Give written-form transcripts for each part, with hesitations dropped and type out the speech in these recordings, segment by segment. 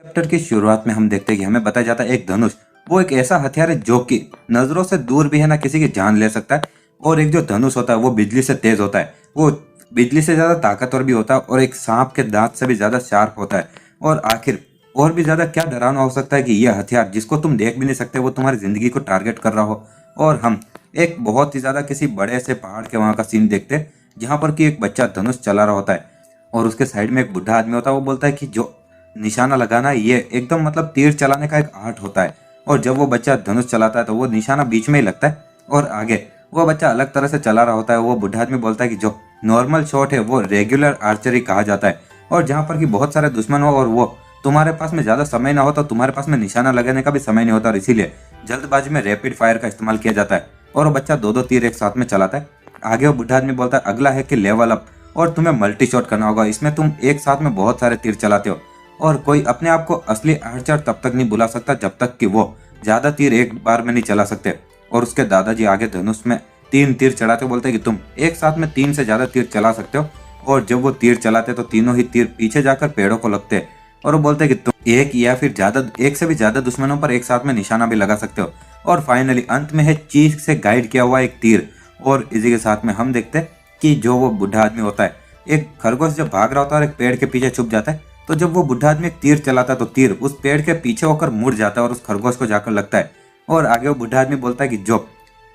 Chapter की शुरुआत में हम देखते हैं कि हमें बताया जाता है एक धनुष वो एक ऐसा हथियार है जो कि नजरों से दूर भी है ना किसी की जान ले सकता है। और एक जो धनुष होता है वो बिजली से तेज होता है, वो बिजली से ज्यादा ताकतवर भी होता है और एक सांप के दांत से भी ज्यादा शार्प होता है। और आखिर और भी ज्यादा क्या डरावना हो सकता है कि यह हथियार जिसको तुम देख भी नहीं सकते वो तुम्हारी जिंदगी को टारगेट कर रहा हो। और हम एक बहुत ही ज्यादा किसी बड़े से पहाड़ के वहां का सीन देखते हैं जहां पर कि एक बच्चा धनुष चला रहा होता है और उसके साइड में एक बुढ़ा आदमी होता है। वो बोलता है कि जो निशाना लगाना ये एकदम मतलब तीर चलाने का एक आर्ट होता है। और जब वो बच्चा धनुष चलाता है तो वो निशाना बीच में ही लगता है और आगे वो बच्चा अलग तरह से चला रहा होता है। वो बुढ़ा आदमी बोलता है कि जो नॉर्मल शॉट है वो रेगुलर आर्चरी कहा जाता है। और जहाँ पर कि बहुत सारे दुश्मन हो और वो तुम्हारे पास में ज्यादा समय ना हो तो तुम्हारे पास में निशाना लगाने का भी समय नहीं होता और इसीलिए जल्दबाजी में रैपिड फायर का इस्तेमाल किया जाता है। और वो बच्चा दो दो तीर एक साथ में चलाता है। आगे वो बुढ़ा आदमी बोलता है अगला है कि लेवल अप और तुम्हें मल्टी शॉट करना होगा, इसमें तुम एक साथ में बहुत सारे तीर चलाते हो और कोई अपने आप को असली आर्चर तब तक नहीं बुला सकता जब तक कि वो ज्यादा तीर एक बार में नहीं चला सकते। और उसके दादाजी आगे धनुष में 3 तीर चढ़ाते बोलते कि तुम एक साथ में 3 से ज्यादा तीर चला सकते हो। और जब वो तीर चलाते तो तीनों ही तीर पीछे जाकर पेड़ों को लगते और वो बोलते कि तुम एक या फिर एक से भी ज्यादा दुश्मनों पर एक साथ में निशाना भी लगा सकते हो। और फाइनली अंत में है चीख से गाइड किया हुआ एक तीर। और इसी के साथ में हम देखते हैं कि जो वो बुढ़ा आदमी होता है एक खरगोश जब भाग रहा होता है और एक पेड़ के पीछे छुप जाता है तो जब वो बुढ़ा आदमी एक तीर चलाता है तो तीर उस पेड़ के पीछे होकर मुड़ जाता है और उस खरगोश को जाकर लगता है। और आगे वो बुढ़ा आदमी बोलता है कि जो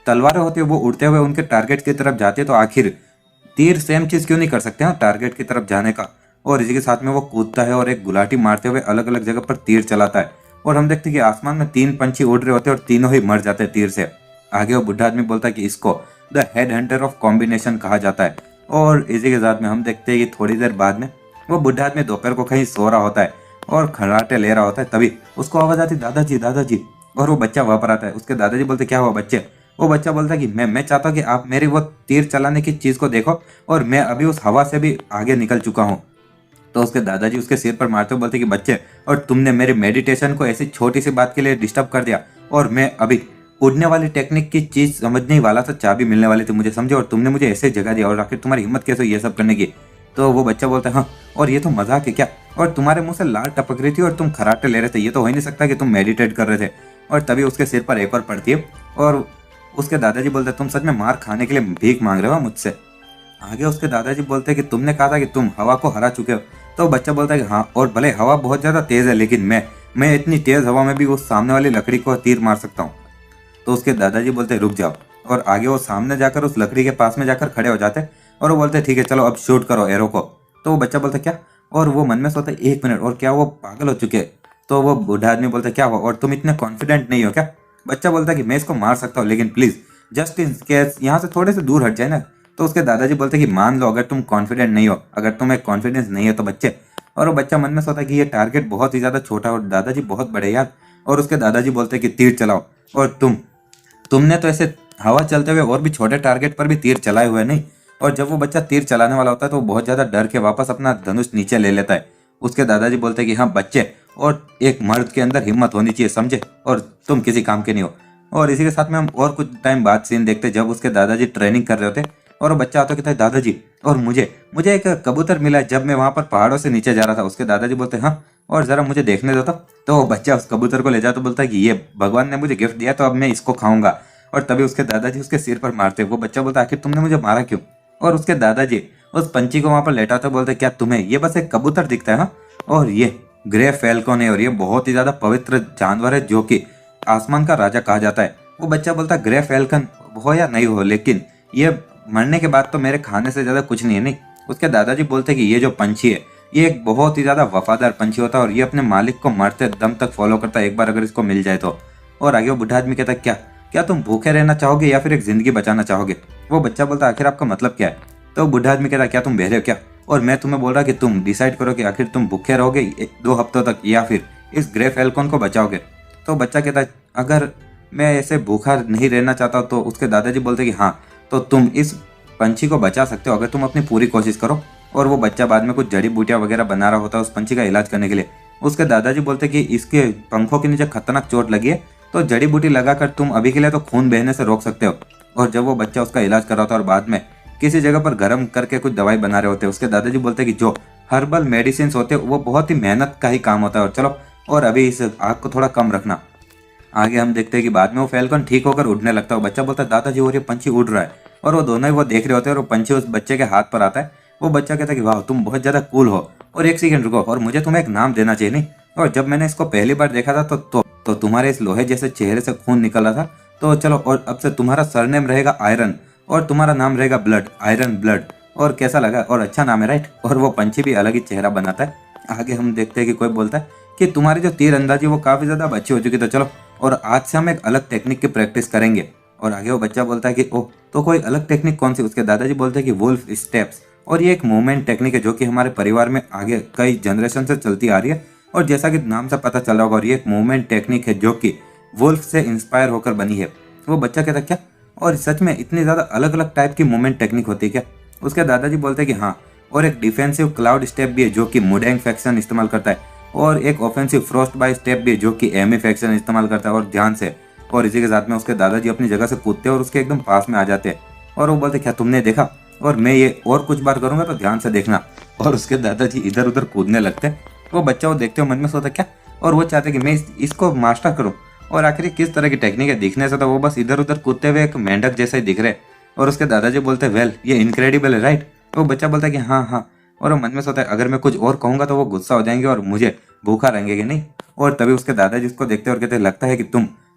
तलवारें होती है वो उड़ते हुए उनके टारगेट की तरफ जाती है तो आखिर तीर सेम चीज क्यों नहीं कर सकते हैं टारगेट की तरफ जाने का। और इसी के साथ में वो कूदता है और एक गुलाटी मारते हुए अलग अलग जगह पर तीर चलाता है। और हम देखते हैं कि आसमान में 3 पंछी उड़ रहे होते हैं और तीनों ही मर जाते हैं तीर से। आगे वो बुढ़ा आदमी बोलता है कि इसको the head Hunter of combination कहा जाता है। और इसी के साथ में हम देखते हैं कि थोड़ी देर बाद में वो बुढ़ा आदमी दोपहर को कहीं सो रहा होता है और खर्राटे ले रहा होता है, तभी उसको आवाज आती दादाजी दादाजी। और वो बच्चा वहां पर आता है। उसके दादाजी बोलते क्या हुआ बच्चे। वो बच्चा बोलता है कि मैं चाहता हूँ कि आप मेरी वो तीर चलाने की चीज को देखो और मैं अभी उस हवा से भी आगे निकल चुका हूँ। तो उसके दादाजी उसके सिर पर मारते हुए बोलते कि बच्चे और तुमने मेरी मेडिटेशन को ऐसी छोटी सी बात के लिए डिस्टर्ब कर दिया और मैं अभी उड़ने वाली टेक्निक की चीज समझने ही वाला था, चाबी मिलने वाली थी मुझे समझे, और तुमने मुझे ऐसे जगह दिया और आखिर तुम्हारी हिम्मत कैसे ये सब करने की। तो वो बच्चा बोलता है हाँ और ये तो मजाक है क्या, और तुम्हारे मुंह से लाल टपक रही थी और तुम खराटे ले रहे थे, ये तो हो ही नहीं सकता कि तुम मेडिटेट कर रहे थे। और तभी उसके सिर पर एक और पड़ती है और उसके दादाजी बोलते तुम सच में मार खाने के लिए भीख मांग रहे हो मुझसे। आगे उसके दादाजी बोलते हैं कि तुमने कहा था कि तुम हवा को हरा चुके हो। तो बच्चा बोलता है कि हाँ और भले हवा बहुत ज्यादा तेज है लेकिन मैं इतनी तेज हवा में भी उस सामने वाली लकड़ी को तीर मार सकता हूँ। तो उसके दादाजी बोलते रुक जाओ और आगे वो सामने जाकर उस लकड़ी के पास में जाकर खड़े हो जाते और वो बोलते ठीक है चलो अब शूट करो एरो को। तो वो बच्चा बोलता क्या, और वो मन में सोचता 1 मिनट और क्या वो पागल हो चुके। तो वो बूढ़ा आदमी बोलता क्या हुआ और तुम इतने कॉन्फिडेंट नहीं हो क्या। बच्चा बोलता कि मैं इसको मार सकता हूँ लेकिन प्लीज जस्ट इन केस यहाँ से थोड़े से दूर हट जाए ना। तो उसके दादाजी बोलते कि मान लो अगर तुम कॉन्फिडेंट नहीं हो, अगर तुम्हें कॉन्फिडेंस नहीं है तो बच्चे। और वो बच्चा मन में सोचता कि ये टारगेट बहुत ही ज्यादा छोटा और दादाजी बहुत बड़े यार। और उसके दादाजी बोलते कि तीर चलाओ, और तुमने तो ऐसे हवा चलते हुए और भी छोटे टारगेट पर भी तीर चलाए हुए नहीं। और जब वो बच्चा तीर चलाने वाला होता है तो वो बहुत ज्यादा डर के वापस अपना धनुष नीचे ले लेता है। उसके दादाजी बोलते हैं कि हाँ बच्चे और एक मर्द के अंदर हिम्मत होनी चाहिए समझे, और तुम किसी काम के नहीं हो। और इसी के साथ में हम और कुछ टाइम बाद सीन देखते जब उसके दादाजी ट्रेनिंग कर रहे होते और वो बच्चा आता कहता है दादाजी और मुझे एक कबूतर मिला है जब मैं वहां पर पहाड़ों से नीचे जा रहा था। उसके दादाजी बोलते हैं हाँ और जरा मुझे देखने दो। तो वो बच्चा उस कबूतर को ले जाता बोलता है कि ये भगवान ने मुझे गिफ्ट दिया तो अब मैं इसको खाऊंगा। और तभी उसके दादाजी उसके सिर पर मारते। वो बच्चा बोलता आखिर तुमने मुझे मारा क्यों। और उसके दादाजी उस पंछी को वहां पर लेटाते बोलते क्या तुम्हें ये बस एक कबूतर दिखता है हाँ, और ये ग्रे फैल्कन है और ये बहुत ही ज्यादा पवित्र जानवर है जो कि आसमान का राजा कहा जाता है। वो बच्चा बोलता ग्रे फैल्कन हो या नहीं हो लेकिन ये मरने के बाद तो मेरे खाने से ज्यादा कुछ नहीं है नहीं। उसके दादाजी बोलते कि ये जो पंछी है ये एक बहुत ही ज्यादा वफादार पंछी होता है और ये अपने मालिक को मरते दम तक फॉलो करता है एक बार अगर इसको मिल जाए तो। और आगे वो बुढ़ा आदमी कहता क्या तुम भूखे रहना चाहोगे या फिर एक जिंदगी बचाना चाहोगे। वो बच्चा बोलता आखिर आपका मतलब क्या है। तो बुढ़ा आदमी कहता क्या तुम बहरे हो क्या, और मैं तुम्हें बोल रहा कि तुम डिसाइड करो कि आखिर तुम भूखे रहोगे 2 हफ्तों तक या फिर इस ग्रे फैल्कन को बचाओगे। तो बच्चा कहता है अगर मैं ऐसे भूखा नहीं रहना चाहता। तो उसके दादाजी बोलते कि हाँ तो तुम इस पंछी को बचा सकते हो अगर तुम अपनी पूरी कोशिश करो। और वो बच्चा बाद में कुछ जड़ी बूटियां वगैरह बना रहा होता है उस पंछी का इलाज करने के लिए। उसके दादाजी बोलते कि इसके पंखों के नीचे खतरनाक चोट लगी है तो जड़ी बूटी लगाकर तुम अभी के लिए तो खून बहने से रोक सकते हो। और जब वो बच्चा उसका इलाज कर रहा था और बाद में किसी जगह पर गर्म करके कुछ दवाई बना रहे होते उसके दादाजी बोलते कि जो हर्बल मेडिसिन होते वो बहुत ही मेहनत का ही काम होता है और चलो और अभी इस आग को थोड़ा कम रखना। आगे हम देखते हैं कि बाद में वो फैल्कन ठीक होकर उड़ने लगता है। बच्चा बोलता है दादाजी और ये पंछी उड़ रहा है, और वो दोनों ही वो देख रहे होते हैं और वो पंछी उस बच्चे के हाथ पर आता है। वो बच्चा कहता है कि वाह तुम बहुत ज्यादा कूल हो, और एक सेकंड रुको, और मुझे तुम्हें एक नाम देना चाहिए नहीं। और जब मैंने इसको पहली बार देखा था तो तुम्हारे इस लोहे जैसे चेहरे से खून निकल रहा था। तो चलो, और अब से तुम्हारा सरनेम रहेगा आयरन और तुम्हारा नाम रहेगा ब्लड, आयरन ब्लड। और कैसा लगा? और अच्छा नाम है राइट? और वो पंछी भी अलग ही चेहरा बनाता है। आगे हम देखते हैं कि कोई बोलता है कि तुम्हारी जो तीर अंदाजी वो काफी ज्यादा अच्छी हो चुकी, तो चलो और आज से हम एक अलग टेक्निक की प्रैक्टिस करेंगे। और आगे वो बच्चा बोलता है कि ओह, तो कोई अलग टेक्निक कौन सी? उसके दादाजी बोलते हैं कि वुल्फ स्टेप्स, और ये एक मूवमेंट टेक्निक है जो कि हमारे परिवार में आगे कई जनरेशन से चलती आ रही है। और जैसा कि नाम से पता चल रहा होगा, और ये एक मूवमेंट टेक्निक है जो कि वुल्फ से इंस्पायर होकर बनी है। वो बच्चा कहता है क्या? और सच में इतनी ज्यादा अलग अलग टाइप की मूवमेंट टेक्निक होती है क्या? उसके दादाजी बोलते हैं कि हाँ, और एक डिफेंसिव क्लाउड स्टेप भी है जो कि मुडेंग फैक्शन इस्तेमाल करता है, और एक ऑफेंसिव फ्रोस्ट बाय स्टेप भी है जो कि एमी फैक्शन इस्तेमाल करता है। और ध्यान से, और इसी के साथ में उसके दादाजी अपनी जगह से कूदते हैं और उसके एकदम पास में आ जाते हैं। और वो बोलते क्या तुमने देखा? और मैं ये और कुछ बार करूंगा तो ध्यान से देखना। और उसके दादाजी इधर उधर कूदने लगते हैं। वो बच्चा वो देखते हो मन में सोचता क्या, और वो चाहते कि मैं इसको मास्टर करूं। और आखिर किस तरह की टेक्निक है? दिखने से तो वो बस इधर उधर कूदते हुए एक मेंढक जैसा ही दिख रहे। और उसके दादाजी बोलते वेल ये इनक्रेडिबल है राइट? वो बच्चा बोलता है कि हाँ हाँ। और वो मन में सोचता है अगर मैं कुछ और कहूंगा तो वो गुस्सा हो जाएंगे और मुझे भूखा रहेंगे नहीं। और तभी उसके दादाजी उसको देखते और कहते लगता है कि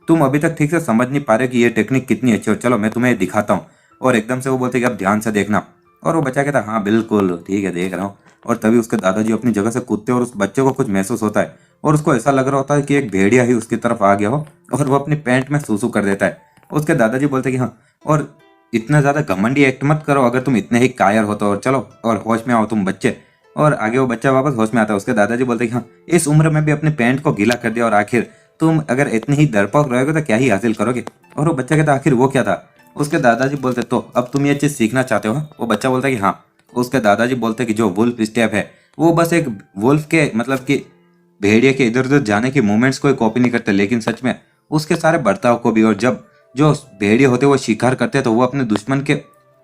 तुम अभी तक ठीक से समझ नहीं पा रहे कि ये टेक्निक कितनी अच्छी है, चलो मैं तुम्हें दिखाता हूँ। और एकदम से वो बोलते कि अब ध्यान से देखना। और वो बच्चा कहता हाँ बिल्कुल ठीक है देख रहा हूँ। और तभी उसके दादाजी अपनी जगह से कूदते और उस बच्चे को कुछ महसूस होता है, और उसको ऐसा लग रहा होता है कि एक भेड़िया ही उसकी तरफ आ गया हो, और वो अपनी पैंट में सूसू कर देता है। उसके दादाजी बोलते कि हाँ, और इतना ज्यादा घमंडी एक्ट मत करो अगर तुम इतने ही कायर हो तो, और चलो और होश में आओ तुम बच्चे। और आगे वो बच्चा वापस होश में आता है। उसके दादाजी बोलते कि हाँ, इस उम्र में भी अपनी पैंट को गीला कर दिया, और आखिर तुम अगर इतने ही डरपोक रहोगे तो क्या ही हासिल करोगे? और वो बच्चा कहता आखिर वो क्या था? उसके दादाजी बोलते तो अब तुम ये चीज सीखना चाहते हो? वो बच्चा बोलता है कि हाँ। उसके दादाजी बोलते कि जो वुल्फ स्टेप है वो बस एक वुल्फ के मतलब कि भेड़िए के इधर उधर जाने की मूवमेंट्स को कॉपी नहीं करते, लेकिन सच में उसके सारे बर्ताव को भी। और जब जो भेड़िए होते वो शिकार करते हैं तो वो अपने दुश्मन के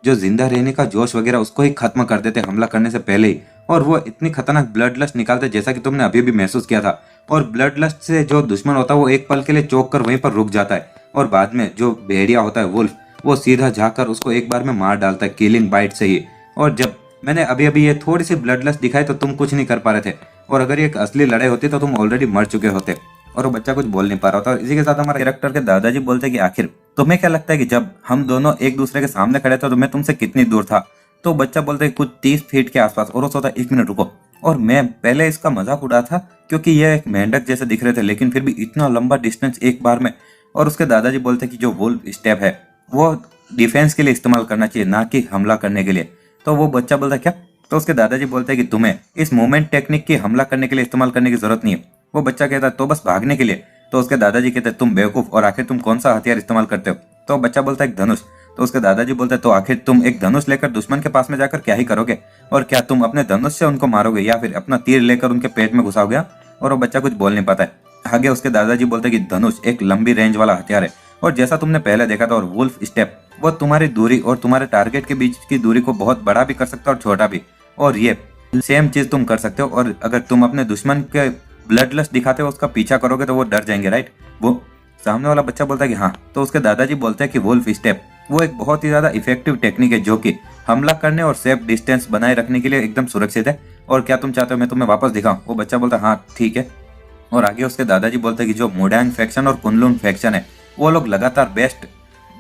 जो जिंदा रहने का जोश वगैरह उसको ही खत्म कर देते हमला करने से पहले ही। और वो इतनी खतरनाक ब्लड लस्ट निकालते जैसा कि तुमने अभी भी महसूस किया था। और ब्लड लस्ट से जो दुश्मन होता है वो एक पल के लिए चौंक कर वहीं पर रुक जाता है, और बाद में जो भेड़िया होता है वुल्फ वो सीधा जाकर उसको एक बार में मार डालता है किलिंग बाइट से ही। और जब मैंने अभी अभी ये थोड़ी सी ब्लड लस्ट दिखाई तो तुम कुछ नहीं कर पा रहे थे, और अगर ये एक असली लड़ाई होती तो तुम ऑलरेडी मर चुके होते। और वो बच्चा कुछ बोल नहीं पा रहा था। और इसी के साथ हमारे कैरेक्टर के दादाजी बोलते कि आखिर तुम्हें क्या लगता है कि जब हम दोनों एक दूसरे के सामने खड़े थे तो मैं तुमसे कितनी दूर था? तो बच्चा बोलता है कुछ 30 फीट के आसपास। और वो सोचता है 1 मिनट रुको, और मैं पहले इसका मजाक उड़ा था क्योंकि ये एक मेंढक जैसे दिख रहे थे, लेकिन फिर भी इतना लंबा डिस्टेंस एक बार में। और उसके दादाजी बोलते कि जो वुल्फ स्टेप है वो डिफेंस के लिए इस्तेमाल करना चाहिए, ना कि हमला करने के लिए। तो वो बच्चा बोलता क्या? तो उसके दादाजी बोलते हैं कि तुम्हें इस मूवमेंट टेक्निक की हमला करने के लिए इस्तेमाल करने की जरूरत नहीं है। वो बच्चा कहता है तो बस भागने के लिए। तो उसके दादाजी कहते हैं तुम बेवकूफ, और आखिर तुम कौन सा हथियार इस्तेमाल करते हो? तो बच्चा बोलता है एक धनुष। तो उसके दादाजी बोलते हैं तो आखिर तुम एक धनुष लेकर दुश्मन के पास में जाकर क्या ही करोगे? और क्या तुम अपने धनुष से उनको मारोगे या फिर अपना तीर लेकर उनके पेट में घुसाओगे? और वो बच्चा कुछ बोल नहीं पाता है। आगे उसके दादाजी बोलते हैं कि धनुष एक लंबी रेंज वाला हथियार है, और जैसा तुमने पहले देखा था, और वुल्फ स्टेप वो तुम्हारी दूरी और तुम्हारे टारगेट के बीच की दूरी को बहुत बड़ा भी कर सकता है और छोटा भी। और ये सेम चीज तुम कर सकते हो, और अगर तुम अपने दुश्मन के ब्लड लस्ट दिखाते हो उसका पीछा करोगे तो वो डर जाएंगे राइट? वो सामने वाला बच्चा बोलता है कि हाँ। तो उसके दादाजी बोलते हैं कि वुल्फ स्टेप वो एक बहुत ही ज्यादा इफेक्टिव टेक्निक है जो कि हमला करने और सेफ डिस्टेंस बनाए रखने के लिए एकदम सुरक्षित है। और क्या तुम चाहते हो मैं तुम्हें वापस दिखाऊं? वो बच्चा बोलता है हाँ ठीक है। और आगे उसके दादाजी बोलते हैं कि जो मुडांग फैक्शन और कुनलुन फैक्शन है वो लोग लगातार बेस्ट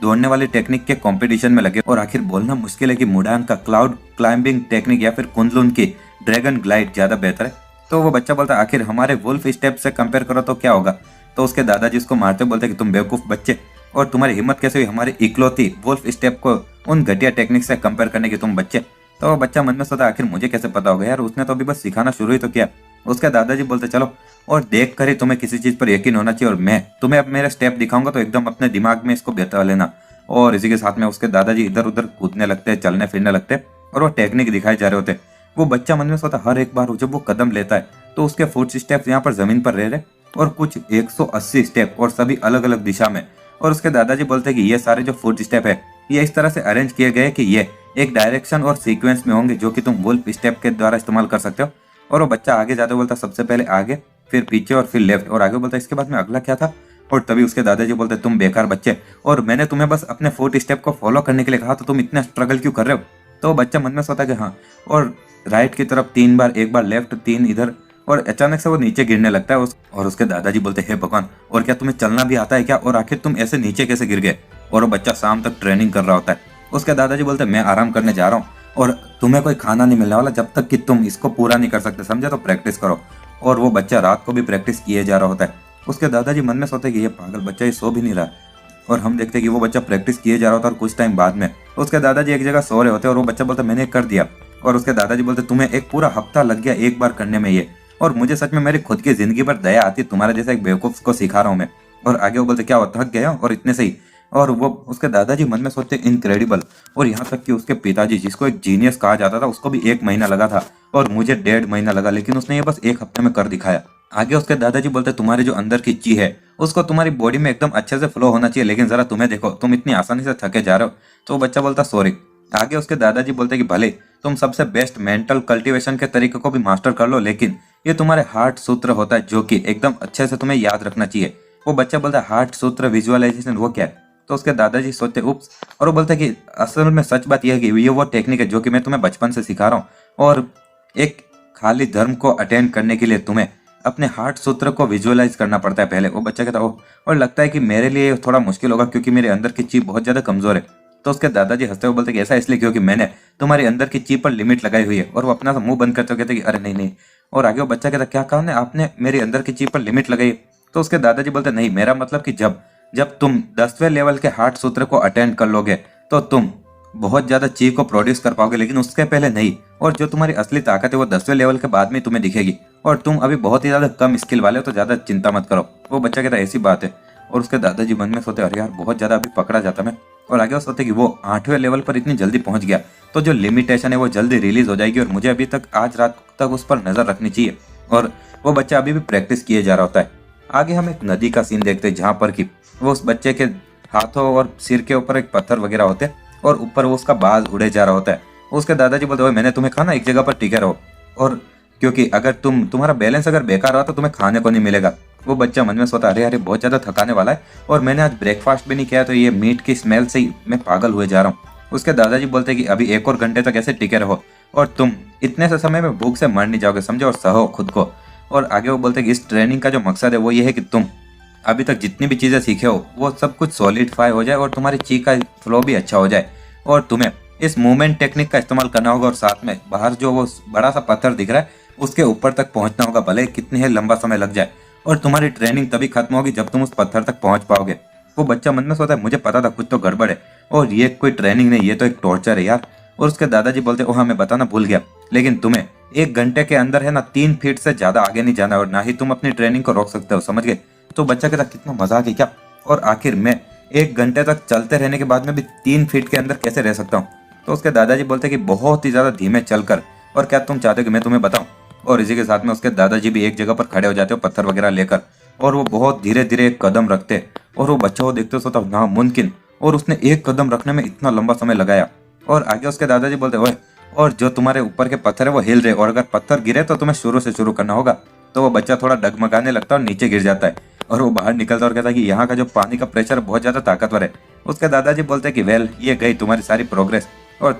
दौड़ने वाली टेक्निक के कंपटीशन में लगे। और आखिर बोलना मुश्किल है कि मुडांग का क्लाउड क्लाइंबिंग टेक्निक या फिर कुनलुन की ड्रैगन ग्लाइड ज्यादा बेहतर है। तो वो बच्चा बोलता है आखिर हमारे वुल्फ स्टेप से कंपेयर करो तो क्या होगा? तो उसके दादाजी उसको मारते बोलते कि तुम बेवकूफ बच्चे, और तुम्हारी हिम्मत कैसे हुई हमारी इकलौती वुल्फ स्टेप को उन घटिया टेक्निक से कंपेयर करने की, तुम बच्चे। तो वो बच्चा मन में सोचा आखिर मुझे कैसे पता होगा यार, उसने तो अभी बस सिखाना शुरू ही तो किया। उसके दादाजी बोलते चलो और देख कर ही तुम्हें किसी चीज पर यकीन होना चाहिए, और मैं तुम्हें अब मेरा स्टेप दिखाऊंगा तो एकदम अपने दिमाग में इसको बता लेना। और इसी के साथ में उसके दादाजी इधर उधर कूदने लगते, चलने फिरने लगते, और वो टेक्निक दिखाए जा रहे होते। वो बच्चा मन में सोता हर एक बार जब वो कदम लेता है तो उसके फुट स्टेप्स यहाँ पर जमीन पर रह रहे, और कुछ 180 स्टेप और सभी अलग अलग दिशा में। और उसके दादाजी बोलते हैं कि ये सारे जो फुट स्टेप है ये इस तरह से अरेंज किए गए कि ये एक डायरेक्शन और सीक्वेंस में होंगे जो कि तुम वुल्फ स्टेप के द्वारा इस्तेमाल कर सकते हो। और वो बच्चा आगे जाते बोलता सबसे पहले आगे, फिर पीछे और फिर लेफ्ट, और आगे बोलता है इसके बाद में अगला क्या था। और तभी उसके दादाजी बोलते तुम बेकार बच्चे, और मैंने तुम्हें बस अपने फुट स्टेप को फॉलो करने के लिए कहा, तो तुम इतना स्ट्रगल क्यों कर रहे हो। तो बच्चा मन में सोचता कि हाँ, और राइट की तरफ 3 बार, एक बार लेफ्ट, 3 इधर, और अचानक से वो नीचे गिरने लगता है। और उसके दादाजी बोलते हे भगवान, और क्या तुम्हें चलना भी आता है क्या, और आखिर तुम ऐसे नीचे कैसे गिर गए। और वो बच्चा शाम तक ट्रेनिंग कर रहा होता है। उसके दादाजी बोलते मैं आराम करने जा रहा हूँ, और तुम्हें कोई खाना नहीं मिलने वाला जब तक कि तुम इसको पूरा नहीं कर सकते, समझे, तो प्रैक्टिस करो। और वो बच्चा रात को भी प्रैक्टिस किए जा रहा होता है। उसके दादाजी मन में सोचते कि ये पागल बच्चा, ये सो भी नहीं रहा। और हम देखते कि वो बच्चा प्रैक्टिस किए जा रहा होता है, और कुछ टाइम बाद में उसके दादाजी एक जगह सो रहे होते हैं, और वो बच्चा बोलता मैंने कर दिया। और उसके दादाजी बोलते तुम्हें एक पूरा हफ्ता लग गया एक बार करने में ये, और मुझे सच में मेरी खुद की जिंदगी पर दया आती, तुम्हारे जैसा एक बेवकूफ को सिखा रहा हूँ मैं। और आगे वो बोलते क्या हो, थक गया और इतने से ही। और वो उसके दादाजी मन में सोचते इनक्रेडिबल। और यहाँ तक कि उसके पिताजी, जिसको एक जीनियस कहा जाता था, उसको भी 1 महीना लगा था, और मुझे 1.5 महीना लगा, लेकिन उसने ये बस 1 हफ्ते में कर दिखाया। आगे उसके दादाजी बोलते तुम्हारे जो अंदर की ची है उसको तुम्हारी बॉडी में एकदम अच्छे से फ्लो होना चाहिए, लेकिन जरा तुम्हें देखो, तुम इतनी आसानी से थके जा रहे हो। तो वो बच्चा बोलता सॉरी। आगे उसके दादाजी बोलते कि भले तुम सबसे बेस्ट मेंटल कल्टीवेशन के तरीके को भी मास्टर कर लो, लेकिन ये तुम्हारे हार्ट सूत्र होता है जो कि एकदम अच्छे से तुम्हें याद रखना चाहिए। वो बच्चा बोलता है हार्ट सूत्र विजुअलाइजेशन वो क्या है। तो उसके दादाजी सोचते उप्स, और वो बोलते कि असल में सच बात यह है कि ये वो टेक्निक है जो कि मैं तुम्हें बचपन से सिखा रहा हूँ, और एक खाली धर्म को अटेंड करने के लिए तुम्हें अपने हार्ट सूत्र को विजुअलाइज करना पड़ता है पहले। वो बच्चा कहता ओह, और लगता है कि मेरे लिए थोड़ा मुश्किल होगा क्योंकि मेरे अंदर की चीप बहुत ज्यादा कमजोर है। तो उसके दादाजी हंसते हुए बोलते कि ऐसा इसलिए क्योंकि मैंने तुम्हारे अंदर की चीप पर लिमिट लगाई हुई है। और वो अपना मुंह बंद करते हुए कहते कि अरे नहीं नहीं। और आगे वो बच्चा कहता क्या कहा ने आपने मेरे अंदर की चीप पर लिमिट लगाई। तो उसके दादाजी बोलते नहीं, मेरा मतलब कि जब जब तुम 10वें लेवल के हार्ट सूत्र को अटेंड कर लोगे तो तुम बहुत ज्यादा ची को प्रोड्यूस कर पाओगे, लेकिन उसके पहले नहीं। और जो तुम्हारी असली ताकत है वो 10वें लेवल के बाद में तुम्हें दिखेगी, और तुम अभी बहुत ही ज्यादा कम स्किल वाले हो, तो ज्यादा चिंता मत करो। वो बच्चा कहता ऐसी बात है। और उसके दादाजी मन में सोते अरे यार बहुत ज्यादा अभी पकड़ा जाता मैं। और आगे वो सोचते कि वो 8वें लेवल पर इतनी जल्दी पहुंच गया तो जो लिमिटेशन है वो जल्दी रिलीज हो जाएगी, और मुझे अभी तक आज रात तक उस पर नजर रखनी चाहिए। और वो बच्चा अभी भी प्रैक्टिस किए जा रहा होता है। आगे हम एक नदी का सीन देखते हैं जहाँ पर कि वो उस बच्चे के हाथों और सिर के ऊपर एक पत्थर वगैरह होते हैं, और ऊपर वो उसका बाल उड़े जा रहा होता है। उसके दादाजी बोलते मैंने तुम्हें कहा ना एक जगह पर टिके रहो, और क्योंकि अगर तुम्हारा बैलेंस अगर बेकार रहा तो तुम्हें खाने को नहीं मिलेगा। वो बच्चा मन में सोता अरे अरे बहुत ज्यादा थकाने वाला है, और मैंने आज ब्रेकफास्ट भी नहीं किया, तो ये मीट की स्मेल से ही मैं पागल हुए जा रहा हूँ। उसके दादाजी बोलते कि अभी 1 और घंटे तक ऐसे टिके रहो, और तुम इतने से समय में भूख से मर नहीं जाओगे, समझो, और सहो खुद को। और आगे वो बोलते कि इस ट्रेनिंग का जो मकसद है वो ये है कि तुम अभी तक जितनी भी चीजें सीखे हो वो सब कुछ सॉलिडिफाई हो जाए, और तुम्हारी ची का फ्लो भी अच्छा हो जाए, और तुम्हें इस मूवमेंट टेक्निक का इस्तेमाल करना होगा, और साथ में बाहर जो वो बड़ा सा पत्थर दिख रहा है उसके ऊपर तक पहुंचना होगा, भले कितनी है लंबा समय लग जाए। और तुम्हारी ट्रेनिंग तभी खत्म होगी जब तुम उस पत्थर तक पहुंच पाओगे। वो बच्चा मन में सोचता है मुझे पता था कुछ तो गड़बड़ है, और ये कोई ट्रेनिंग नहीं, ये तो एक टॉर्चर है यार। और उसके दादाजी बोलते ओह मैं बताना भूल गया, लेकिन तुम्हें 1 घंटे के अंदर है ना 3 फीट से ज्यादा आगे नहीं जाना, और ना ही तुम अपनी ट्रेनिंग को रोक सकते हो, समझ गए। तो बच्चा कहता कितना मजाक है क्या, और आखिर मैं 1 घंटे तक चलते रहने के बाद में भी 3 फीट के अंदर कैसे रह सकता हूँ। तो उसके दादाजी बोलते कि बहुत ही ज्यादा धीमे चलकर, और क्या तुम चाहते हो कि मैं तुम्हें बताऊं। और इसी के साथ में उसके दादाजी भी एक जगह पर खड़े हो जाते हो पत्थर वगैरह लेकर, और वो बहुत धीरे धीरे एक कदम रखते, और वो बच्चा वो देखते सोचता ना मुमकिन, और उसने 1 कदम रखने में इतना लंबा समय लगाया। और आगे उसके दादाजी बोलते ओए, और जो तुम्हारे ऊपर के पत्थर है वो हिल रहे, और अगर पत्थर गिरे तो तुम्हें शुरू से शुरू करना होगा। तो वो बच्चा थोड़ा डगमगाने लगता है और नीचे गिर जाता है, और वो बाहर निकलता और कहता है कि यहाँ का जो पानी का प्रेशर बहुत ज्यादा ताकतवर है। उसके दादाजी बोलते हैं कि वेल ये गई तुम्हारी सारी प्रोग्रेस, और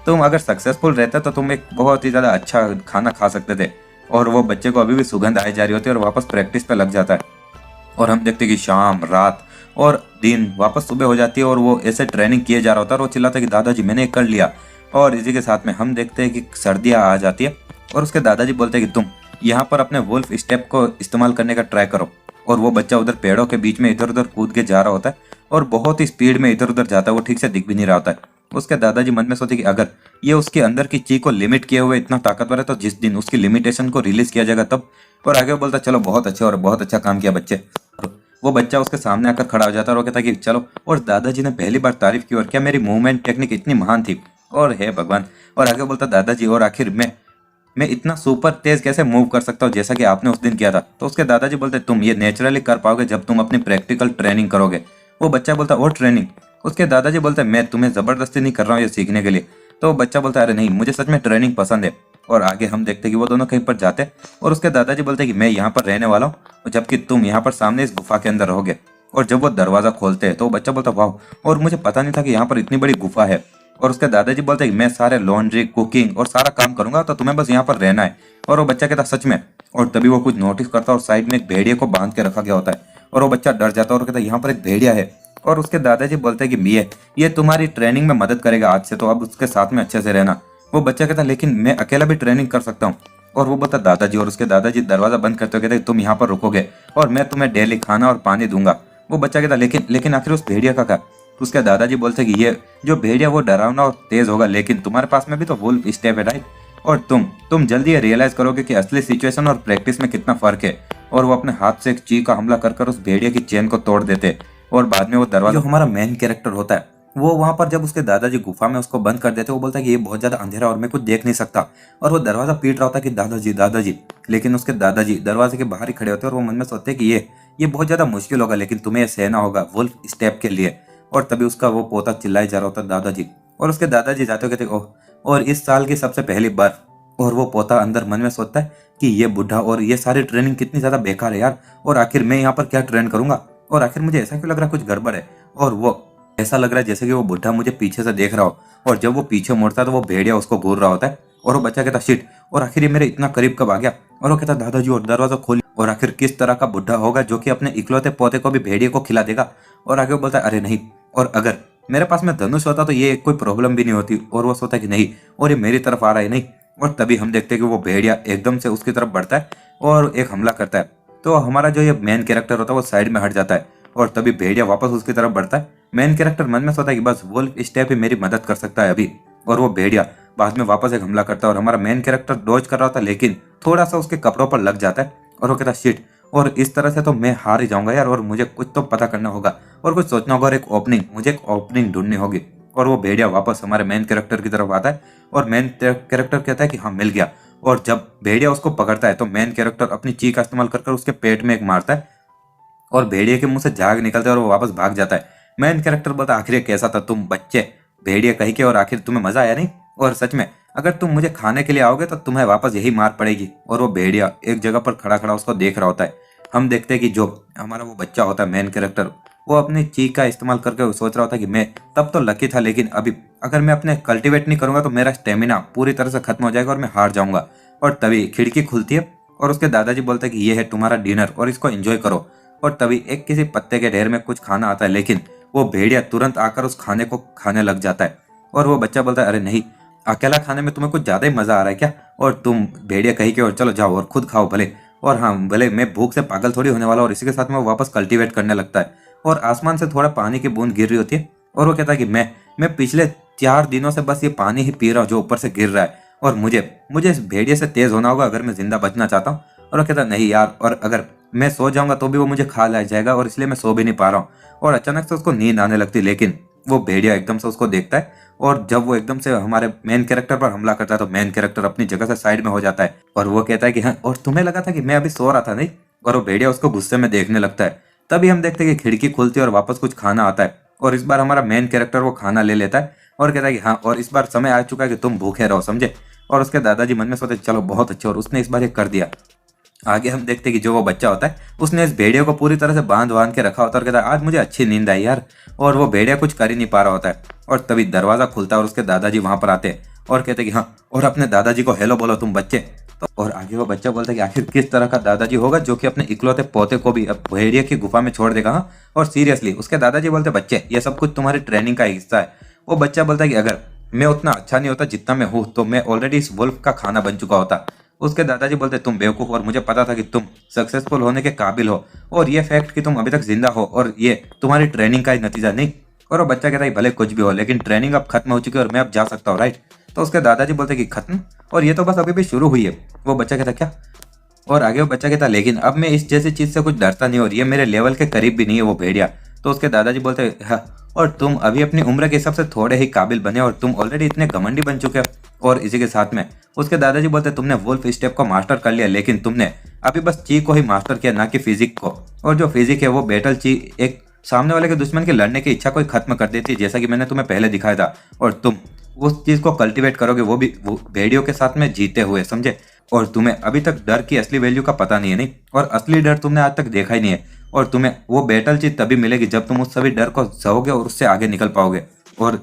तुम अगर सक्सेसफुल रहते तो तुम एक बहुत ही ज्यादा अच्छा खाना खा सकते थे। और वो बच्चे को अभी भी सुगंध आई जा रही होती है, और वापस प्रैक्टिस पे लग जाता है। और हम देखते हैं कि शाम, रात और दिन, वापस सुबह हो जाती है, और वो ऐसे ट्रेनिंग किए जा रहा होता है, और वो चिल्लाता है कि दादाजी मैंने कर लिया। और इसी के साथ में हम देखते हैं कि सर्दियाँ आ जाती है, और उसके दादाजी बोलते हैं कि तुम यहाँ पर अपने वुल्फ स्टेप को इस्तेमाल करने का ट्राई करो। और वो बच्चा उधर पेड़ों के बीच में इधर उधर कूद के जा रहा होता है, और बहुत ही स्पीड में इधर उधर जाता है, वो ठीक से दिख भी नहीं रहा होता है। उसके दादाजी मन में सोचते कि अगर ये उसके अंदर की ची को लिमिट किए हुए इतना ताकतवर है तो जिस दिन उसकी लिमिटेशन को रिलीज किया जाएगा तब। और आगे वो बोलता चलो बहुत अच्छे, और बहुत अच्छा काम किया बच्चे। वो बच्चा उसके सामने आकर खड़ा हो जाता है, और वो कहता कि चलो। और दादाजी ने पहली बार तारीफ की, और क्या मेरी मूवमेंट टेक्निक इतनी महान थी, और हे भगवान। और आगे बोलता दादाजी और आखिर मैं इतना सुपर तेज कैसे मूव कर सकता हूँ जैसा कि आपने उस दिन किया था। तो उसके दादाजी बोलते तुम ये नेचुरली कर पाओगे जब तुम अपनी प्रैक्टिकल ट्रेनिंग करोगे। वो बच्चा बोलता और ट्रेनिंग। उसके दादाजी बोलते मैं तुम्हें जबरदस्ती नहीं कर रहा हूँ ये सीखने के लिए। तो वो बच्चा बोलता अरे नहीं, मुझे सच में ट्रेनिंग पसंद है। और आगे हम देखते कि वो दोनों कहीं पर जाते और उसके दादाजी बोलते कि मैं यहाँ पर रहने वाला हूँ, और जबकि तुम यहाँ पर सामने इस गुफा के अंदर रहोगे। और जब वो दरवाजा खोलते हैं तो वो बच्चा बोलता वाह, और मुझे पता नहीं था कि यहाँ पर इतनी बड़ी गुफा है। और उसके दादाजी बोलते हैं कि मैं सारे लॉन्ड्री कुकिंग और सारा काम करूंगा, तो तुम्हें बस यहाँ पर रहना है। और वो बच्चा कहता सच में। और तभी वो कुछ नोटिस करता और साइड में एक भेड़िए को बांध के रखा गया होता है, और वो बच्चा डर जाता है और कहता है यहाँ पर एक भेड़िया है। और उसके दादाजी बोलते हैं कि ये तुम्हारी ट्रेनिंग में मदद करेगा आज से, तो अब उसके साथ में अच्छे से रहना। वो बच्चा कहता लेकिन मैं अकेला भी ट्रेनिंग कर सकता हूँ। और वो बोलता दादाजी, और उसके दादाजी दरवाजा बंद करते हुए कहते तुम यहाँ पर रुकोगे और मैं तुम्हें डेली खाना और पानी दूंगा। वो बच्चा कहता लेकिन आखिर उस भेड़िया का क्या? तो उसके दादाजी बोलते कि ये जो भेड़िया वो डरावना और तेज होगा, लेकिन तुम्हारे पास में भी तो वुल्फ स्टेप है राइट, और तुम जल्दी ये रियलाइज करोगे कि असली सिचुएशन और प्रैक्टिस में कितना फर्क है। और वो अपने हाथ से एक ची का हमला कर उस भेड़िया की चेन को तोड़ देते, और बाद में वो दरवाजा, जो हमारा मेन कैरेक्टर होता है, वो वहां पर जब उसके दादाजी गुफा में उसको बंद कर देते, वो बोलता है कि ये बहुत ज्यादा अंधेरा और मैं कुछ देख नहीं सकता। और वो दरवाजा पीट रहा होता है कि दादाजी दादाजी, लेकिन उसके दादाजी दरवाजे के बाहर ही खड़े होते हैं, और वो मन में सोचते हैं कि ये बहुत ज्यादा मुश्किल होगा, लेकिन तुम्हें ये सहना होगा वुल्फ स्टेप के लिए। और तभी उसका वो पोता चिल्लाए जा रहा होता है दादाजी, और उसके दादाजी जाते हुए कहते ओह, और इस साल की सबसे पहली बार। और वो पोता अंदर मन में सोचता है कि ये बुढ़ा और ये सारी ट्रेनिंग कितनी ज्यादा बेकार है यार, और आखिर मैं यहाँ पर क्या ट्रेन करूंगा, और आखिर मुझे ऐसा क्यों लग रहा है कुछ गड़बड़ है। और वो ऐसा लग रहा है जैसे कि वो बुढ़ा मुझे पीछे से देख रहा हो, और जब वो पीछे मुड़ता है तो वो भेड़िया उसको घूर रहा होता है। और वो बच्चा कहता शिट, और आखिर ये मेरे इतना करीब कब आ गया। और वो कहता दादाजी और दरवाजा खोल, और आखिर किस तरह का बुढ़ा होगा जो कि अपने इकलौते पोते को भी भेड़िए को खिला देगा। और आगे वो बोलता है अरे नहीं, और अगर मेरे पास में धनुष होता तो ये कोई प्रॉब्लम भी नहीं होती। और वो सोचता है कि नहीं, और ये मेरी तरफ आ रहा है नहीं। और तभी हम देखते हैं कि वो भेड़िया एकदम से उसकी तरफ बढ़ता है और एक हमला करता है। तो हमारा जो ये मेन कैरेक्टर होता है वो साइड में हट जाता है, और तभी भेड़िया वापस उसकी तरफ बढ़ता है। मेन कैरेक्टर मन में सोचता है कि बस वुल्फ स्टेप ही मेरी मदद कर सकता है अभी। और वो भेड़िया बाद में वापस एक हमला करता है, और हमारा मेन कैरेक्टर डॉज कर रहा था, लेकिन थोड़ा सा उसके कपड़ों पर लग जाता है। और वो कहता शिट, और इस तरह से तो मैं हार ही जाऊंगा यार, और मुझे कुछ तो पता करना होगा और कुछ सोचना होगा, और मुझे एक ओपनिंग ढूंढनी होगी। और वो भेड़िया वापस हमारे मेन कैरेक्टर की तरफ आता है, और मेन कैरेक्टर कहता है कि हाँ मिल गया। और जब भेड़िया उसको पकड़ता है तो मेन कैरेक्टर अपनी ची का इस्तेमाल कर उसके पेट में एक मारता है, और भेड़िए के मुंह से झाग निकलता है और वो वापस भाग जाता है। मेन कैरेक्टर बोलता है आखिर कैसा था तुम बच्चे, भेड़िए कही के, और आखिर तुम्हें मजा आया नहीं, और सच में अगर तुम मुझे खाने के लिए आओगे तो तुम्हें वापस यही मार पड़ेगी। और वो भेड़िया एक जगह पर खड़ा खड़ा उसको देख रहा होता है। हम देखते हैं कि जो हमारा वो बच्चा होता है मेन कैरेक्टर, वो अपनी चीख का इस्तेमाल करके सोच रहा होता है कि मैं तब तो लकी था, लेकिन अभी अगर मैं अपने कल्टीवेट नहीं करूंगा तो मेरा स्टेमिना पूरी तरह से खत्म हो जाएगा और मैं हार जाऊंगा। और तभी खिड़की खुलती है, और उसके दादाजी बोलते हैं कि ये है तुम्हारा डिनर और इसको एंजॉय करो। और तभी एक किसी पत्ते के ढेर में कुछ खाना आता है, लेकिन वो भेड़िया तुरंत आकर उस खाने को खाने लग जाता है। और वो बच्चा बोलता है अरे नहीं, अकेला खाने में तुम्हें कुछ ज्यादा ही मजा आ रहा है क्या, और तुम भेड़िया कही के और चलो जाओ और खुद खाओ भले, और हाँ भले मैं भूख से पागल थोड़ी होने वाला। और इसी के साथ में वो वापस कल्टीवेट करने लगता है, और आसमान से थोड़ा पानी की बूंद गिर रही होती है, और वो कहता है कि मैं पिछले 4 दिनों से बस ये पानी ही पी रहा हूँ जो ऊपर से गिर रहा है, और मुझे इस भेड़िए से तेज होना होगा अगर मैं जिंदा बचना चाहता हूँ। और वो कहता नहीं यार, और अगर मैं सो जाऊंगा तो भी वो मुझे खा ले जाएगा, और इसलिए मैं सो भी नहीं पा रहा हूँ। और अचानक से उसको नींद आने लगती, लेकिन वो भेड़िया एकदम से उसको देखता है, और जब वो एकदम से हमारे मेन कैरेक्टर पर हमला करता है तो मेन कैरेक्टर अपनी जगह से साइड में हो जाता है, और वो कहता है कि हाँ, और तुम्हें लगा था कि मैं अभी सो रहा था नहीं। और वो भेड़िया उसको गुस्से में देखने लगता है। तभी हम देखते हैं कि खिड़की खुलती है और वापस कुछ खाना आता है, और इस बार हमारा मेन कैरेक्टर वो खाना ले लेता है और कहता है कि हाँ, और इस बार समय आ चुका है कि तुम भूखे रहो, समझे। और उसके दादाजी मन में सोचते चलो बहुत अच्छे, और उसने इस बार ये कर दिया। आगे हम देखते हैं कि जो वो बच्चा होता है उसने इस भेड़िया को पूरी तरह से बांध के रखा होता है, और कहता है आज मुझे अच्छी नींद आई यार। और वो भेड़िया कुछ कर ही नहीं पा रहा होता है, और तभी दरवाजा खुलता है और उसके दादाजी वहां पर आते हैं और कहते हैं कि हाँ, और अपने दादाजी को हेलो बोलो तुम बच्चे। तो और आगे वो बच्चा बोलता है कि आखिर किस तरह का दादाजी होगा जो कि अपने इकलौते पोते को भी अब भेड़िया की गुफा में छोड़ देगा। हाँ, और सीरियसली उसके दादाजी बोलते बच्चे ये सब कुछ तुम्हारी ट्रेनिंग का हिस्सा है। वो बच्चा बोलता है कि अगर मैं उतना अच्छा नहीं होता जितना मैं हूँ तो मैं ऑलरेडी इस वुल्फ का खाना बन चुका होता। उसके दादाजी बोलते तुम बेवकूफ, और मुझे पता था कि तुम सक्सेसफुल होने के काबिल हो, और ये फैक्ट कि तुम अभी तक जिंदा हो और ये तुम्हारी ट्रेनिंग का ही नतीजा नहीं। और वो बच्चा कहता है भले कुछ भी हो, लेकिन ट्रेनिंग अब खत्म हो चुकी है और मैं अब जा सकता हूँ राइट। तो उसके दादाजी बोलते कि खत्म, और ये तो बस अभी भी शुरू हुई है। वो बच्चा कहता क्या, और आगे वो बच्चा कहता लेकिन अब मैं इस जैसी चीज से कुछ डरता नहीं, और ये मेरे लेवल के करीब भी नहीं है वो भेड़िया। तो उसके दादाजी बोलते हाँ, और तुम अभी अपनी उम्र के हिसाब से थोड़े ही काबिल बने, और तुम ऑलरेडी इतने घमंडी बन चुके हो। और इसी के साथ में उसके दादाजी बोलते तुमने वुल्फ स्टेप को मास्टर कर लिया, लेकिन तुमने अभी बस ची को ही मास्टर किया, ना कि फिजिक को। और जो फिजिक है वो बैटल ची एक सामने वाले के दुश्मन के लड़ने की इच्छा को ही खत्म कर देती है, जैसा कि मैंने तुम्हें पहले दिखाया था। और तुम उस चीज को कल्टीवेट करोगे, वो भी वो भेड़ियों के साथ में जीते हुए, समझे। और तुम्हें अभी तक डर की असली वैल्यू का पता नहीं है, नहीं, और असली डर तुमने आज तक देखा ही नहीं है। और तुम्हें वो बैटल चीज तभी मिलेगी जब तुम उस सभी डर को सहोगे और उससे आगे निकल पाओगे। और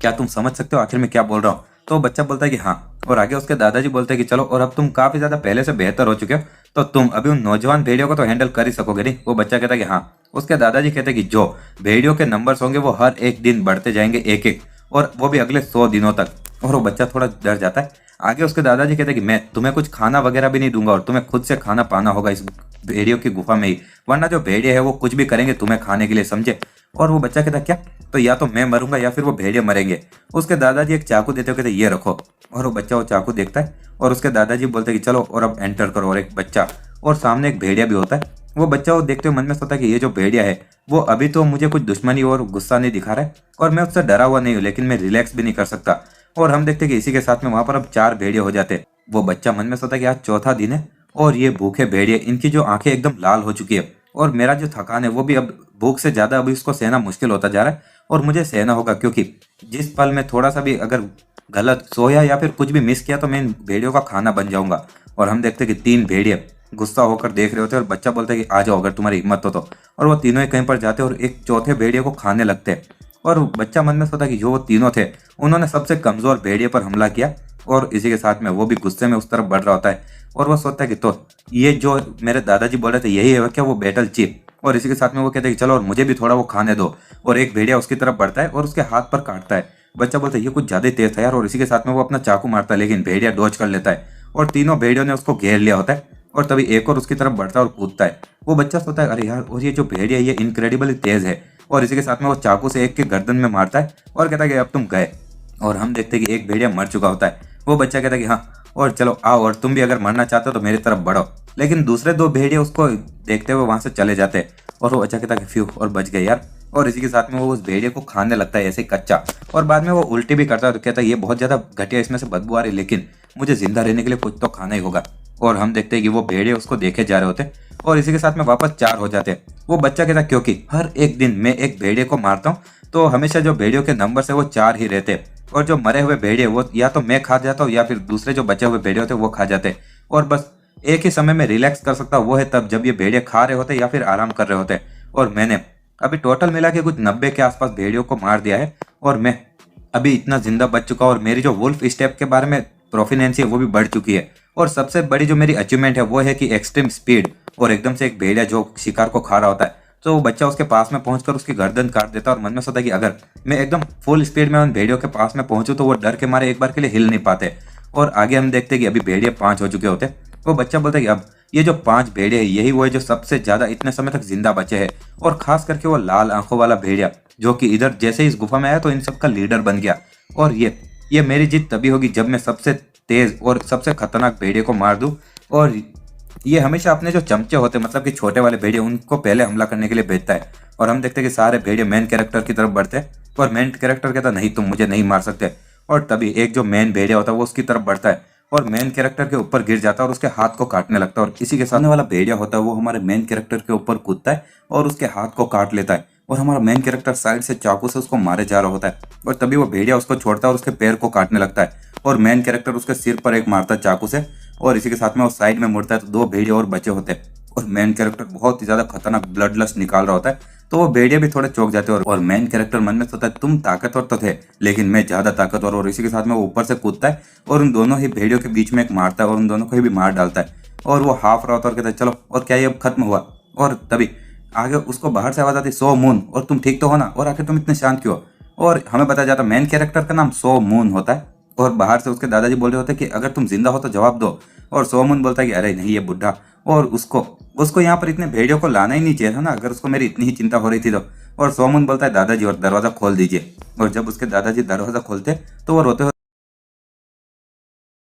क्या तुम समझ सकते हो आखिर में क्या बोल रहा हूँ? तो बच्चा बोलता है कि हाँ। और आगे उसके दादाजी बोलते हैं कि चलो, और अब तुम काफी ज्यादा पहले से बेहतर हो चुके हो, तो तुम अभी उन नौजवान भेड़ियों को तो हैंडल कर ही सकोगे, नहीं? वो बच्चा कहता है कि हाँ। उसके दादाजी कहते हैं कि जो भेड़ियों के नंबर्स होंगे वो हर एक दिन बढ़ते जाएंगे, एक एक, और वो भी अगले 100 दिनों तक। और वो बच्चा थोड़ा डर जाता है। आगे उसके दादाजी कहते हैं कि मैं तुम्हें कुछ खाना वगैरह भी नहीं दूंगा, और तुम्हें खुद से खाना पाना होगा इस भेड़ियों की गुफा में ही, वरना जो भेड़िए है वो कुछ भी करेंगे तुम्हें खाने के लिए, समझे। और वो बच्चा कहता क्या? तो या तो मैं मरूंगा या फिर वो भेड़िए मरेंगे। उसके दादाजी एक चाकू देते हुए कहते ये रखो। और वो बच्चा वो चाकू देखता है, और उसके दादाजी बोलते कि चलो और अब एंटर करो। और एक बच्चा, और सामने एक भेड़िया भी होता है। वो बच्चा वो देखते हुए मन में सोचता है कि ये जो भेड़िया है वो अभी तो मुझे कुछ दुश्मनी और गुस्सा नहीं दिखा रहा है, और मैं उससे डरा हुआ नहीं हूँ, लेकिन मैं रिलैक्स भी नहीं कर सकता। और हम देखते कि इसी के साथ में वहां पर अब 4 भेड़िए हो जाते। वो बच्चा मन में सोचता है कि आज चौथा दिन है, और ये भूखे भेड़िए, इनकी जो आंखें एकदम लाल हो चुकी है, और मेरा जो थकान है वो भी अब भूख से ज्यादा अभी उसको सहना मुश्किल होता जा रहा है। और मुझे सहना होगा, क्योंकि जिस पल में थोड़ा सा भी अगर गलत सोया या फिर कुछ भी मिस किया तो मैं इन भेड़ियों का खाना बन जाऊंगा। और हम देखते कि 3 भेड़िए गुस्सा होकर देख रहे होते हैं, और बच्चा बोलता है कि आ जाओ अगर तुम्हारी हिम्मत हो तो। और वो तीनों ही कहीं पर जाते और एक चौथे भेड़िए को खाने लगते हैं। और बच्चा मन में सोचता कि जो वो तीनों थे उन्होंने सबसे कमजोर भेड़िए पर हमला किया, और इसी के साथ में वो भी गुस्से में उस तरफ बढ़ रहा होता है। और वो सोचता है कि तो ये जो मेरे दादाजी बोल रहे थे यही है क्या, वो बैटल चीफ। और इसी के साथ में वो कहते हैं कि चलो और मुझे भी थोड़ा वो खाने दो। और एक भेड़िया उसकी तरफ बढ़ता है और उसके हाथ पर काटता है। बच्चा बोलता है ये कुछ ज्यादा तेज था यार, और इसी के साथ में वो अपना चाकू मारता है, लेकिन भेड़िया डॉज कर लेता है, और तीनों भेड़ियों ने उसको घेर लिया होता है। और तभी एक और उसकी तरफ बढ़ता है और कूदता है। वो बच्चा सोचता है अरे यार, और ये जो भेड़िया ये इनक्रेडिबली तेज है। और इसी के साथ में वो चाकू से एक के गर्दन में मारता है और कहता है कि अब तुम गए। और हम देखते हैं कि एक भेड़िया मर चुका होता है। वो बच्चा कहता है कि हाँ, और चलो आओ, और तुम भी अगर मरना चाहते हो तो मेरी तरफ बढ़ो। लेकिन दूसरे 2 भेड़िए उसको देखते हुए वहां से चले जाते हैं। और वो बच्चा कहता है कि फ्यू, और बच गए यार। और इसी के साथ में वो उस भेड़िए को खाने लगता है ऐसे ही कच्चा, और बाद में वो उल्टी भी करता है। तो कहता है ये बहुत ज्यादा घटिया, इसमें से बदबू आ रही, लेकिन मुझे जिंदा रहने के लिए कुछ तो खाना ही होगा। और हम देखते हैं कि वो भेड़िए उसको देखे जा रहे होते हैं, और इसी के साथ में वापस 4 हो जाते हैं। वो बच्चा कहता है क्योंकि हर एक दिन मैं एक भेड़िए को मारता हूँ, तो हमेशा जो भेड़ियों के नंबर है वो 4 ही रहते हैं, और जो मरे हुए भेड़िए वो या तो मैं खा जाता हूँ या फिर दूसरे जो बचे हुए भेड़िए होते हैं वो खा जाते हैं। और बस एक ही समय में रिलैक्स कर सकता हूँ, वो है तब जब ये भेड़िए खा रहे होते हैं या फिर आराम कर रहे होते हैं। और मैंने अभी टोटल मिला के कुछ 90 के आसपास भेड़ियों को मार दिया है, और मैं अभी इतना जिंदा बच चुका हूं, और मेरी जो वुल्फ स्टेप के बारे में प्रोफिनेंसी है वो भी बढ़ चुकी है। और सबसे बड़ी जो मेरी अचीवमेंट है वो है कि एक्सट्रीम स्पीड। और एकदम से एक भेड़िया जो शिकार को खा रहा होता है, तो वो बच्चा उसके पास में पहुंचकर उसकी गर्दन काट देता है। और मन में सोचता है कि अगर मैं एकदम फुल स्पीड में उन भेड़ियों के पास में पहुंचूं तो वो डर के मारे एक बार के लिए हिल नहीं पाते। और आगे हम देखते हैं कि अभी भेड़िए 5 हो चुके होते हैं। वो बच्चा बोलता है कि अब ये जो 5 भेड़िए है यही वो है जो सबसे ज्यादा इतने समय तक जिंदा बचे हैं। और खास करके वो लाल आंखों वाला भेड़िया जो कि इधर जैसे ही इस गुफा में आया तो इन सबका लीडर बन गया। और ये मेरी जीत तभी होगी जब मैं सबसे तेज और सबसे खतरनाक भेड़िए को मार दूं। और ये हमेशा अपने जो चमचे होते हैं, मतलब कि छोटे वाले भेड़िए, उनको पहले हमला करने के लिए भेजता है। और हम देखते हैं कि सारे भेड़िए मेन कैरेक्टर की तरफ बढ़ते हैं, और मेन कैरेक्टर कहता नहीं तुम मुझे नहीं मार सकते। और तभी एक जो मेन भेड़िया होता है वो उसकी तरफ बढ़ता है, और मेन कैरेक्टर के ऊपर गिर जाता है और उसके हाथ को काटने लगता है। और इसी के सामने वाला भेड़िया होता है वो हमारे मेन कैरेक्टर के ऊपर कूदता है और उसके हाथ को काट लेता है। और हमारा मेन कैरेक्टर साइड से चाकू से उसको मारे जा रहा होता है, और तभी वो भेड़िया उसको छोड़ता है और उसके पैर को काटने लगता है। और मेन कैरेक्टर उसके सिर पर एक मारता है चाकू से, और इसी के साथ में वो साइड में मुड़ता है तो 2 भेड़िए और बचे होते हैं। और मेन कैरेक्टर बहुत ही ज्यादा खतरनाक ब्लड लस्ट निकाल रहा होता है, तो वो भेड़िए भी थोड़े चौंक जाते हैं। और मेन कैरेक्टर मन में सोचता है तुम ताकतवर तो थे, लेकिन मैं ज्यादा ताकतवर। और इसी के साथ में वो ऊपर से कूदता है और उन दोनों ही भेड़ियों के बीच में एक मारता है और उन दोनों को भी मार डालता है। और वो हाफ रहा होता है और कहता है चलो और क्या ये अब खत्म हुआ। और तभी आगे उसको बाहर से आवाज आती सो मून, और तुम ठीक तो हो ना, और आखिर तुम इतने शांत क्यों? और हमें बताया जाता मेन कैरेक्टर का नाम सो मून होता है। और बाहर से उसके दादाजी बोल रहे होते हैं कि अगर तुम जिंदा हो तो जवाब दो। और सो मून बोलता है कि अरे नहीं ये बुढ़ा, और उसको यहाँ पर इतने भेड़ियों को लाना ही नहीं चाहिए था ना, अगर उसको मेरी इतनी ही चिंता हो रही थी तो। और सोमन बोलता है दादाजी और दरवाजा खोल दीजिए। और जब उसके दादाजी दरवाजा खोलते तो वो रोते